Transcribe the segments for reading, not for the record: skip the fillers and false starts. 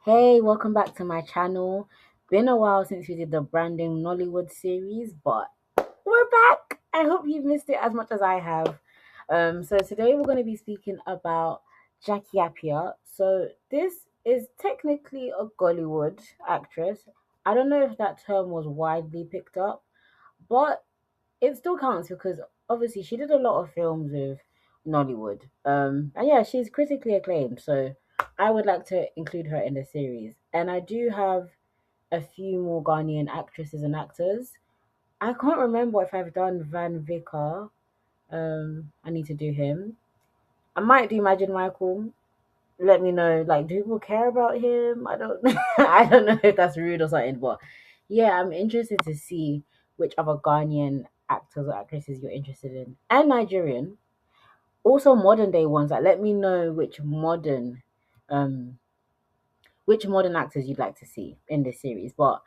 Hey, welcome back to my channel. Been a while since we did the branding Nollywood series, but we're back. I hope you've missed it as much as I have. So today we're going to be speaking about Jackie Appiah. So this is technically a Gollywood actress. I don't know if that term was widely picked up, but it still counts because obviously she did a lot of films with Nollywood. And yeah, she's critically acclaimed, so I would like to include her in the series. And I do have a few more Ghanaian actresses and actors. I can't remember if I've done Van Vicker. I need to do him. I might do Imagine Michael. Let me know. Like, do people care about him? I don't. I don't know if that's rude or something, but yeah, I'm interested to see which other Ghanaian actors or actresses you're interested in, and Nigerian. Also, modern day ones. Like, let me know um, which modern actors you'd like to see in this series. But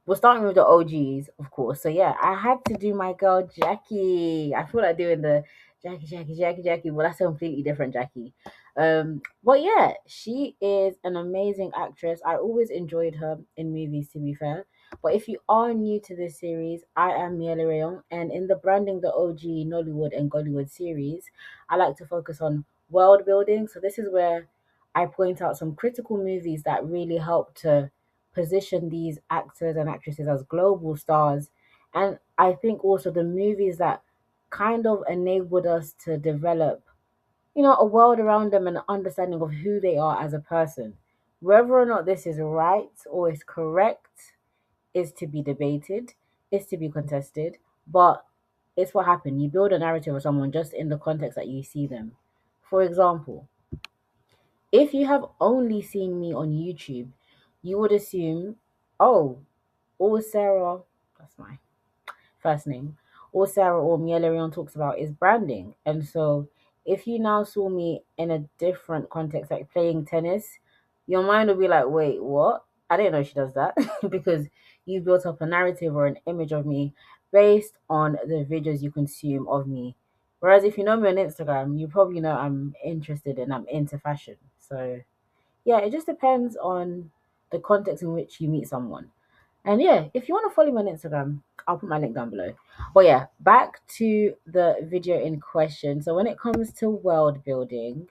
we're starting with the OGs, of course. So yeah, I had to do my girl Jackie. I feel like doing the Jackie, but that's a completely different Jackie. But yeah, she is an amazing actress. I always enjoyed her in movies, to be fair. But if you are new to this series, I am Miele Rayon, and in the branding the OG Nollywood and Gollywood series, I like to focus on world building. So this is where I point out some critical movies that really help to position these actors and actresses as global stars. And I think also the movies that kind of enabled us to develop, a world around them and an understanding of who they are as a person. Whether or not this is right or is correct is to be debated, is to be contested, but it's what happened. You build a narrative of someone just in the context that you see them. For example, if you have only seen me on YouTube, you would assume, oh, all Sarah, that's my first name, all Sarah or Mielarion talks about is branding. And so if you now saw me in a different context, like playing tennis, your mind will be like, wait, what? I didn't know she does that because you built up a narrative or an image of me based on the videos you consume of me. Whereas if you know me on Instagram, you probably know I'm interested and I'm into fashion. So yeah, it just depends on the context in which you meet someone. And yeah, if you want to follow me on Instagram, I'll put my link down below. But yeah, back to the video in question. So when it comes to world building,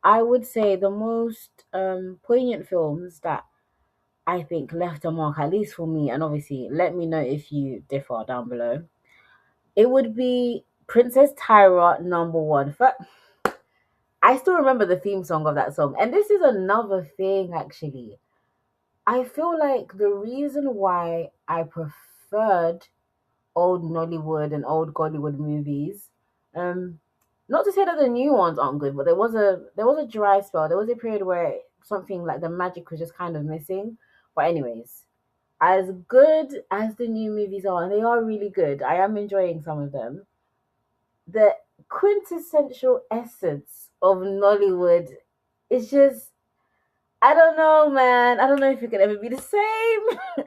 I would say the most poignant films that I think left a mark, at least for me, and obviously let me know if you differ down below. It would be Princess Tyra #1. I still remember the theme song of that song. And this is another thing actually. I feel like the reason why I preferred old Nollywood and old Gollywood movies, um, not to say that the new ones aren't good, but there was a dry spell. There was a period where something like the magic was just kind of missing. But anyways, as good as the new movies are, and they are really good, I am enjoying some of them. The quintessential essence of Nollywood is just, I don't know, man. I don't know if it could ever be the same.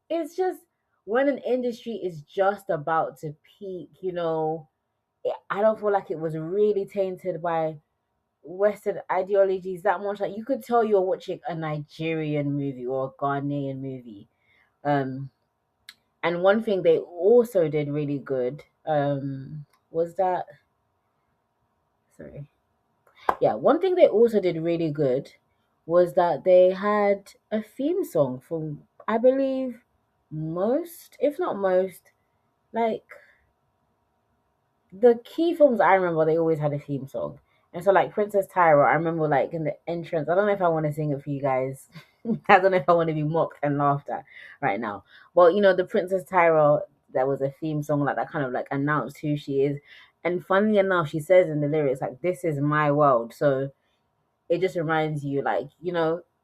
It's just when an industry is just about to peak, I don't feel like it was really tainted by Western ideologies that much. Like you could tell you're watching a Nigerian movie or a Ghanaian movie. Um, and one thing they also did really good was that, sorry, yeah, one thing they also did really good was that they had a theme song from, I believe, most, if not most, like the key films I remember, they always had a theme song. And so, like Princess Tyra, I remember like in the entrance. I don't know if I want to sing it for you guys. I don't know if I want to be mocked and laughed at right now. But the Princess Tyra, there was a theme song like that kind of like announced who she is. And funnily enough, she says in the lyrics like, "This is my world." So it just reminds you, like,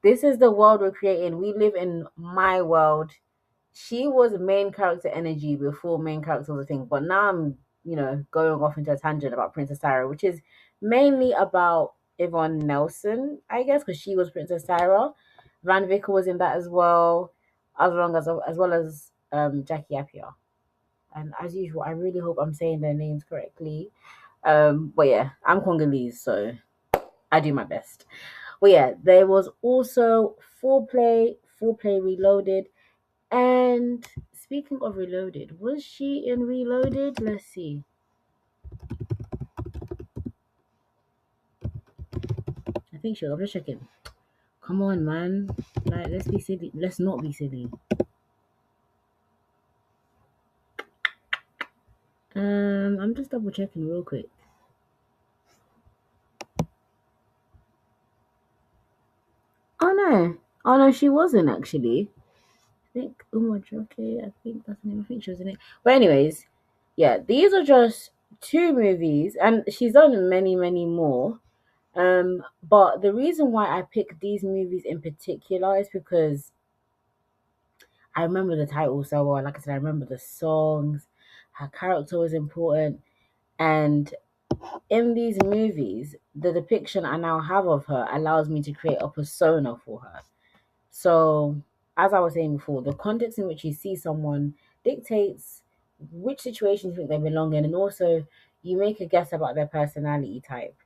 this is the world we're creating. We live in my world. She was main character energy before main character was a thing, but now I'm, going off into a tangent about Princess Tyra, which is mainly about Yvonne Nelson, I guess, because she was Princess Tyra. Van Vicker was in that as well, as well as Jackie Appiah. And as usual, I really hope I'm saying their names correctly. But yeah, I'm Congolese, so I do my best. But yeah, there was also Foreplay Reloaded. And speaking of Reloaded, was she in Reloaded? Let's see. I think she was. I'm just checking. Come on, man. Like, let's be silly. Let's not be silly. I'm just double checking real quick. Oh no. Oh no, she wasn't actually. I think Okay, I think that's the name. I think she was in it. But anyways, yeah, these are just two movies, and she's done many, many more. But the reason why I picked these movies in particular is because I remember the title so well. Like I said, I remember the songs. Her character was important, and in these movies, the depiction I now have of her allows me to create a persona for her. So, as I was saying before, the context in which you see someone dictates which situation you think they belong in, and also you make a guess about their personality type.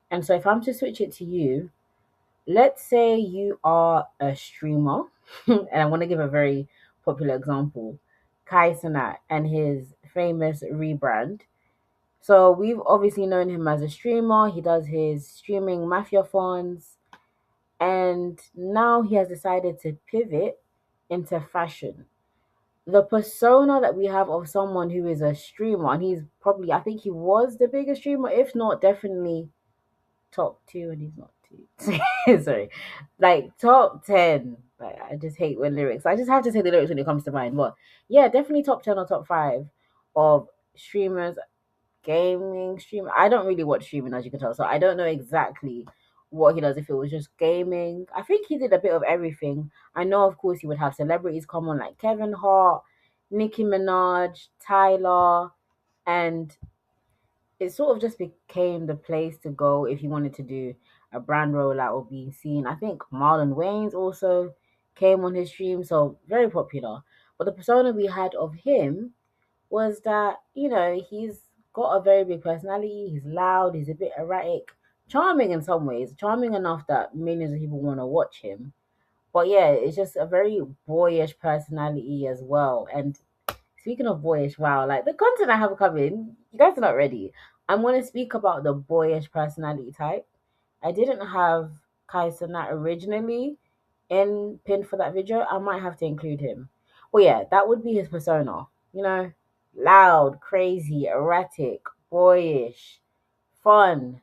And so, if I'm to switch it to you, let's say you are a streamer, and I want to give a very popular example, Kai Sanat and his famous rebrand. So we've obviously known him as a streamer. He does his streaming mafia phones, and now he has decided to pivot into fashion. The persona that we have of someone who is a streamer, and he's probably, I think he was the biggest streamer, if not definitely top two, and he's not two. Sorry, like top 10. Like, I just hate when lyrics. I just have to say the lyrics when it comes to mind. But yeah, definitely top 10 or top five of streamers, gaming streamer. I don't really watch streaming, as you can tell, so I don't know exactly what he does. If it was just gaming, I think he did a bit of everything. I know, of course, he would have celebrities come on like Kevin Hart, Nicki Minaj, Tyler, and it sort of just became the place to go if you wanted to do a brand rollout or being seen. I think Marlon Wayans also came on his stream, so very popular. But the persona we had of him was that, he's got a very big personality, he's loud, he's a bit erratic, charming in some ways, charming enough that millions of people want to watch him. But yeah, it's just a very boyish personality as well. And speaking of boyish, wow, like the content I have coming, you guys are not ready. I'm going to speak about the boyish personality type. I didn't have Kai Cenat originally in pinned for that video. I might have to include him. Well, yeah, that would be his persona. You know, loud, crazy, erratic, boyish, fun,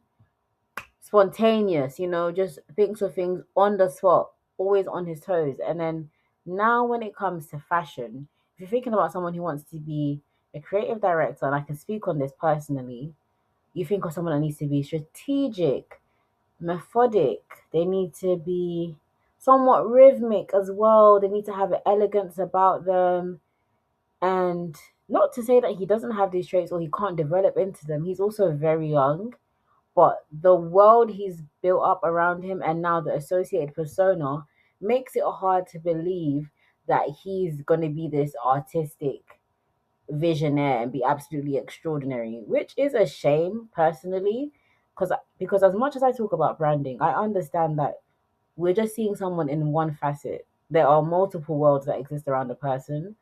spontaneous, just thinks of things on the spot, always on his toes. And then now, when it comes to fashion, if you're thinking about someone who wants to be a creative director, and I can speak on this personally, you think of someone that needs to be strategic, methodic, they need to be somewhat rhythmic as well, they need to have an elegance about them. And not to say that he doesn't have these traits or he can't develop into them, he's also very young, but the world he's built up around him and now the associated persona makes it hard to believe that he's going to be this artistic visionaire and be absolutely extraordinary, which is a shame personally, because as much as I talk about branding, I understand that we're just seeing someone in one facet. There are multiple worlds that exist around a person.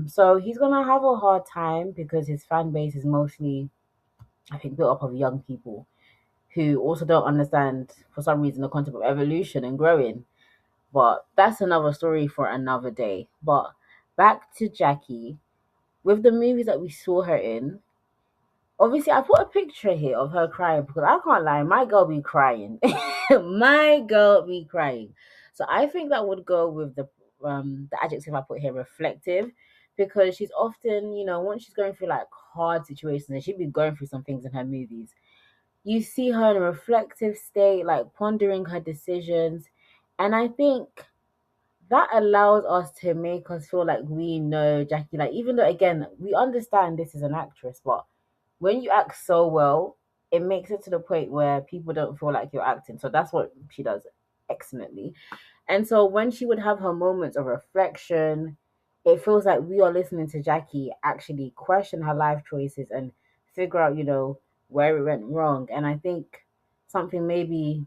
So he's gonna have a hard time because his fan base is mostly, I think, built up of young people who also don't understand, for some reason, the concept of evolution and growing. But that's another story for another day. But back to Jackie. With the movies that we saw her in, obviously I put a picture here of her crying because I can't lie, my girl be crying. My girl be crying. So I think that would go with the adjective I put here, reflective, because she's often, once she's going through like hard situations, and she'd be going through some things in her movies, you see her in a reflective state, like pondering her decisions. And I think that allows us to make us feel like we know Jackie. Like, even though, again, we understand this is an actress, but when you act so well, it makes it to the point where people don't feel like you're acting. So that's what she does excellently. And so when she would have her moments of reflection, it feels like we are listening to Jackie actually question her life choices and figure out, where it went wrong. And I think something maybe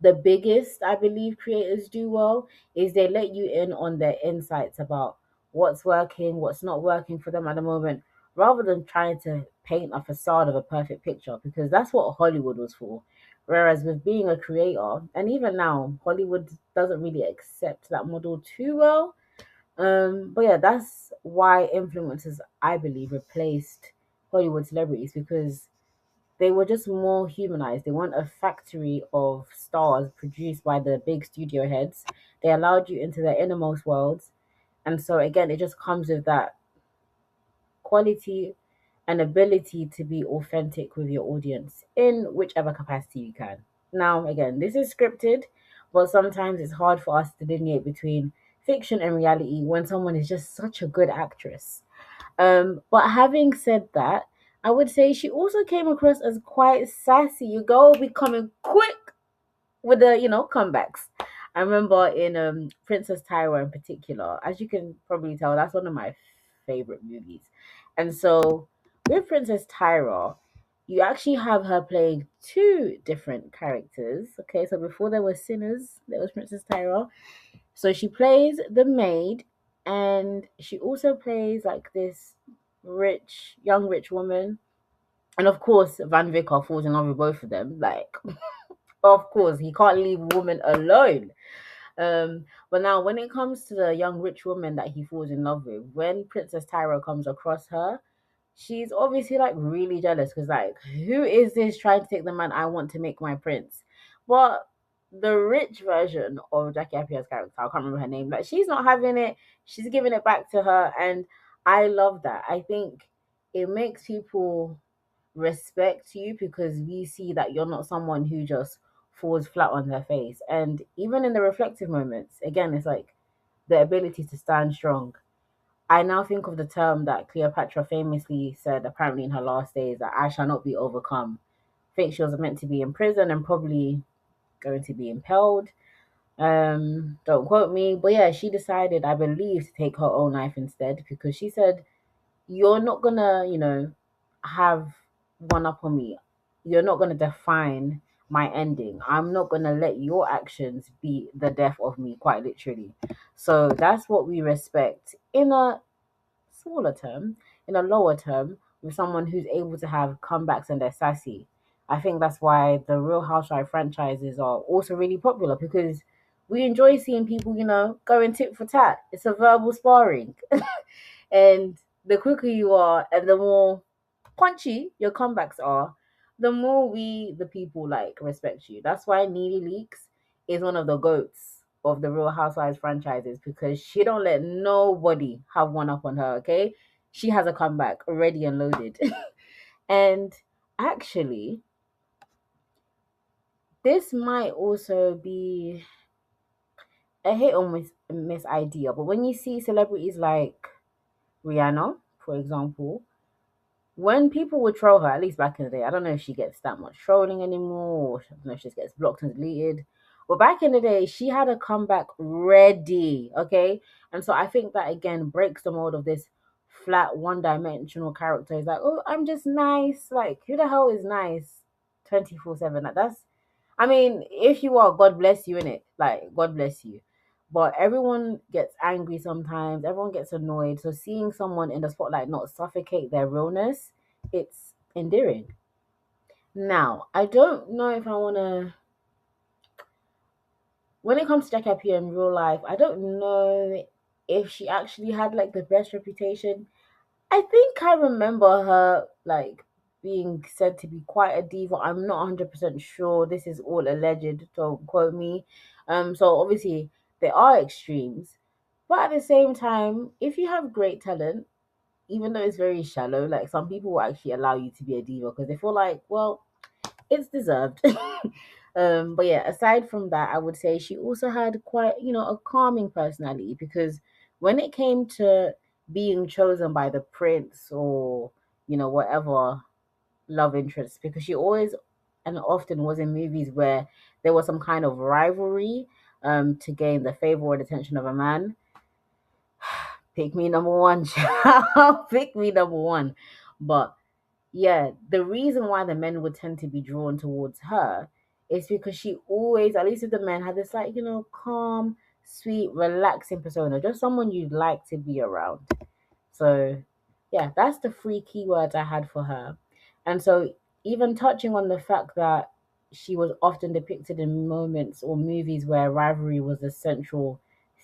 the biggest, I believe, creators do well is they let you in on their insights about what's working, what's not working for them at the moment, rather than trying to paint a facade of a perfect picture, because that's what Hollywood was for. Whereas with being a creator, and even now, Hollywood doesn't really accept that model too well. But yeah, that's why influencers, I believe, replaced Hollywood celebrities, because they were just more humanized. They weren't a factory of stars produced by the big studio heads. They allowed you into their innermost worlds. And so, again, it just comes with that quality and ability to be authentic with your audience in whichever capacity you can. Now, again, this is scripted, but sometimes it's hard for us to delineate between fiction and reality when someone is just such a good actress. But having said that, I would say she also came across as quite sassy. You go becoming quick with the comebacks. I remember in Princess Tyra in particular, as you can probably tell, that's one of my favorite movies. And so with Princess Tyra, you actually have her playing two different characters. Okay, so before there were Sinners, there was Princess Tyra. So she plays the maid, and she also plays like this young rich woman. And of course, Van Vicker falls in love with both of them. Like, of course, he can't leave a woman alone. But now, when it comes to the young rich woman that he falls in love with, when Princess Tyra comes across her, she's obviously like really jealous, because like, who is this trying to take the man I want to make my prince? But the rich version of Jackie Appiah's character, I can't remember her name, like, she's not having it. She's giving it back to her, and I love that. I think it makes people respect you, because we see that you're not someone who just falls flat on their face. And even in the reflective moments, again, it's like the ability to stand strong. I now think of the term that Cleopatra famously said, apparently in her last days, that I shall not be overcome. I think she was meant to be in prison and probably going to be impaled. Don't quote me, but yeah, she decided, I believe, to take her own life instead, because she said, "You're not gonna, have one up on me. You're not gonna define my ending. I'm not gonna let your actions be the death of me," quite literally. So that's what we respect in a smaller term, in a lower term, with someone who's able to have comebacks and they're sassy. I think that's why the Real Housewife franchises are also really popular, because we enjoy seeing people, going tit for tat. It's a verbal sparring. And the quicker you are and the more punchy your comebacks are, the more we, the people, like, respect you. That's why Neely Leaks is one of the goats of the Real Housewives franchises, because she don't let nobody have one up on her. Okay, she has a comeback ready and loaded. And actually, this might also be a hit or miss idea, but when you see celebrities like Rihanna, for example, when people would troll her, at least back in the day, I don't know if she gets that much trolling anymore, or I don't know if she just gets blocked and deleted. But back in the day, she had a comeback ready, okay? And so I think that again breaks the mold of this flat, one dimensional character. It's like, oh, I'm just nice. Like, who the hell is nice 24/7? Like, that's, I mean, if you are, God bless you, in it. Like, God bless you. But everyone gets angry sometimes, everyone gets annoyed. So seeing someone in the spotlight not suffocate their realness, it's endearing. Now, I don't know if I want to, when it comes to Jackie Appiah in real life, I don't know if she actually had like the best reputation. I think I remember her like being said to be quite a diva. I'm not 100% sure. This is all alleged, don't quote me. So obviously there are extremes. But at the same time, if you have great talent, even though it's very shallow, like, some people will actually allow you to be a diva because they feel like, well, it's deserved. But yeah, aside from that, I would say she also had quite, a calming personality, because when it came to being chosen by the prince or, whatever love interest, because she always and often was in movies where there was some kind of rivalry to gain the favor or the attention of a man. Pick me number one, child. Pick me number one. But yeah, the reason why the men would tend to be drawn towards her It's because she always, at least with the men, had this like, calm, sweet, relaxing persona. Just someone you'd like to be around. So yeah, that's the three keywords I had for her. And so even touching on the fact that she was often depicted in moments or movies where rivalry was the central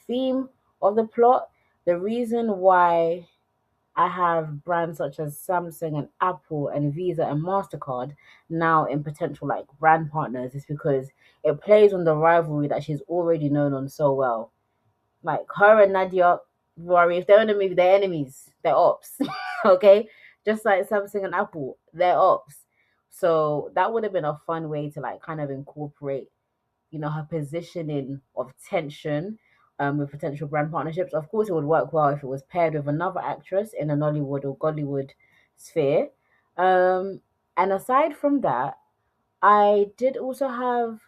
theme of the plot, the reason why I have brands such as Samsung and Apple and Visa and MasterCard now in potential like brand partners is because it plays on the rivalry that she's already known on so well. Like her and Nadia, worry if they're in a movie, they're enemies, they're ops. Okay, just like Samsung and Apple, they're ops. So that would have been a fun way to like kind of incorporate, her positioning of tension with potential brand partnerships. Of course, it would work well if it was paired with another actress in a Nollywood or Gollywood sphere. Um, and aside from that, I did also have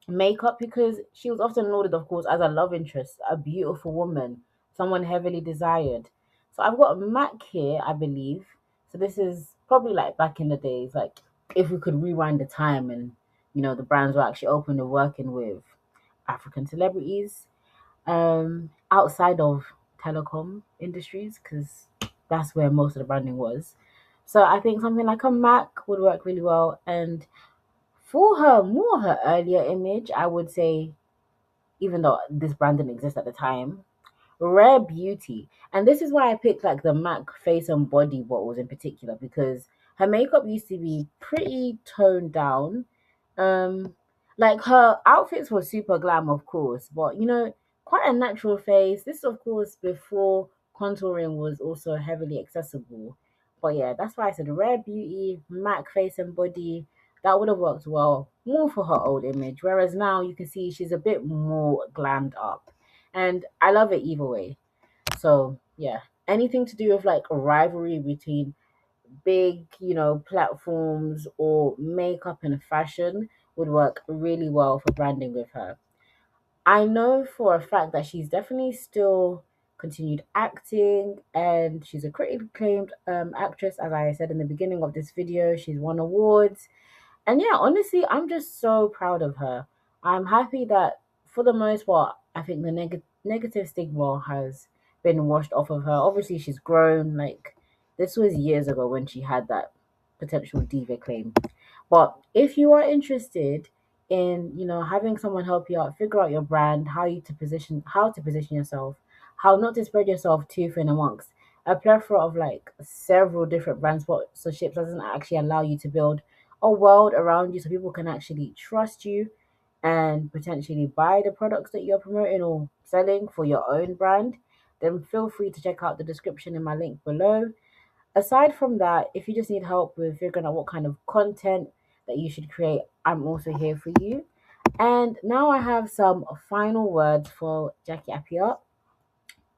makeup because she was often lauded, of course, as a love interest, a beautiful woman, someone heavily desired. So I've got Mac here, I believe. So this is probably like back in the days, like if we could rewind the time and the brands were actually open to working with African celebrities outside of telecom industries because that's where most of the branding was. So I think something like a Mac would work really well. And for her earlier image, I would say, even though this brand didn't exist at the time, Rare Beauty. And this is why I picked like the MAC face and body bottles in particular because her makeup used to be pretty toned down. Um, like her outfits were super glam, of course, but quite a natural face. This, of course, before contouring was also heavily accessible. But yeah, that's why I said Rare Beauty, MAC face and body. That would have worked well more for her old image. Whereas now you can see she's a bit more glammed up. And I love it either way. So yeah, anything to do with like a rivalry between big, platforms or makeup and fashion would work really well for branding with her. I know for a fact that she's definitely still continued acting and she's a critically acclaimed actress. As I said in the beginning of this video, she's won awards. And yeah, honestly, I'm just so proud of her. I'm happy that for the most part, I think the negative stigma has been washed off of her. Obviously, she's grown. Like, this was years ago when she had that potential diva claim. But if you are interested in, having someone help you out, figure out your brand, how to position yourself, how not to spread yourself too thin amongst a plethora of like several different brand sponsorships doesn't actually allow you to build a world around you so people can actually trust you and potentially buy the products that you're promoting or selling for your own brand, then feel free to check out the description in my link below. Aside from that, if you just need help with figuring out what kind of content that you should create, I'm also here for you. And now I have some final words for Jackie Appiah.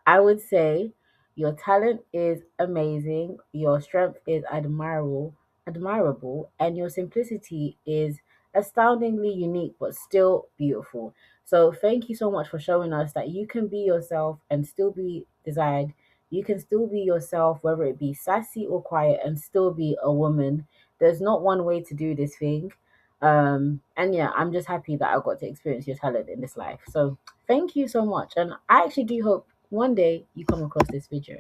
I would say your talent is amazing, your strength is admirable, and your simplicity is astoundingly unique but still beautiful. So thank you so much for showing us that you can be yourself and still be desired. You can still be yourself, whether it be sassy or quiet, and still be a woman. There's not one way to do this thing. And yeah, I'm just happy that I got to experience your talent in this life. So thank you so much. And I actually do hope one day you come across this video.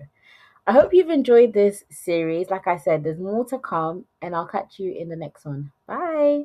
I hope you've enjoyed this series. Like I said, there's more to come, and I'll catch you in the next one. Bye.